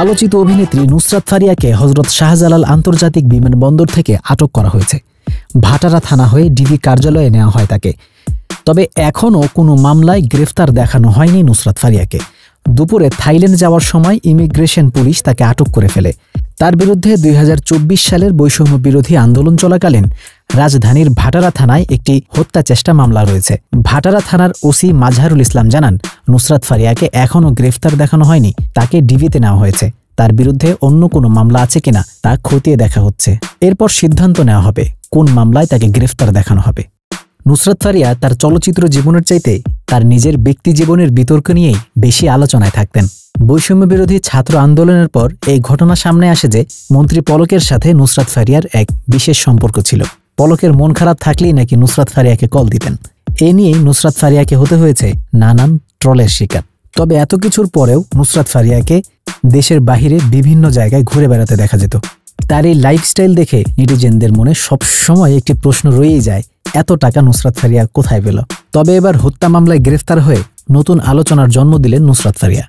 আলোচিত অভিনেত্রী নুসরাত ফারিয়াকে হযরত শাহজালাল আন্তর্জাতিক বিমানবন্দর থেকে আটক করা হয়েছে। ভাটারা থানা হয়ে ডিবি কার্যালয়ে নেওয়া হয় তাকে। তবে এখনও কোনো মামলায় গ্রেফতার দেখানো হয়নি নুসরাত ফারিয়াকে। দুপুরে থাইল্যান্ড যাওয়ার সময় ইমিগ্রেশন পুলিশ তাকে আটক করে ফেলে। তার বিরুদ্ধে ২০২৪ সালের বৈষম্য বিরোধী আন্দোলন চলাকালীন রাজধানীর ভাটারা থানায় একটি হত্যা চেষ্টা মামলা রয়েছে। ভাটারা থানার ওসি মাজহারুল ইসলাম জানান, নুসরাত ফারিয়াকে এখনও গ্রেফতার দেখানো হয়নি, তাকে ডিবিতে নেওয়া হয়েছে। তার বিরুদ্ধে অন্য কোনো মামলা আছে কিনা তা খতিয়ে দেখা হচ্ছে। এরপর সিদ্ধান্ত নেওয়া হবে কোন মামলায় তাকে গ্রেফতার দেখানো হবে। নুসরাত ফারিয়া তার চলচ্চিত্র জীবনের চাইতে তার নিজের ব্যক্তি জীবনের বিতর্ক নিয়েই বেশি আলোচনায় থাকতেন। বৈষম্য বিরোধী ছাত্র আন্দোলনের পর এই ঘটনা সামনে আসে যে মন্ত্রী পলকের সাথে নুসরাত ফারিয়ার এক বিশেষ সম্পর্ক ছিল। পলকের মন খারাপ থাকলেই নাকি নুসরাত ফারিয়াকে কল দিতেন। এ নিয়েই নুসরাত ফারিয়াকে হতে হয়েছে নানান ট্রলের শিকার। তবে এত কিছুর পরেও নুসরাত ফারিয়াকে দেশের বাহিরে বিভিন্ন জায়গায় ঘুরে বেড়াতে দেখা যেত। তার এই লাইফস্টাইল দেখে নেটিজেনদের মনে সবসময় একটি প্রশ্ন রয়েই যায়, এত টাকা নুসরাত ফারিয়া কোথায় পেল? তবে এবার হত্যা মামলায় গ্রেফতার হয়ে নতুন আলোচনার জন্ম দিলেন নুসরাত ফারিয়া।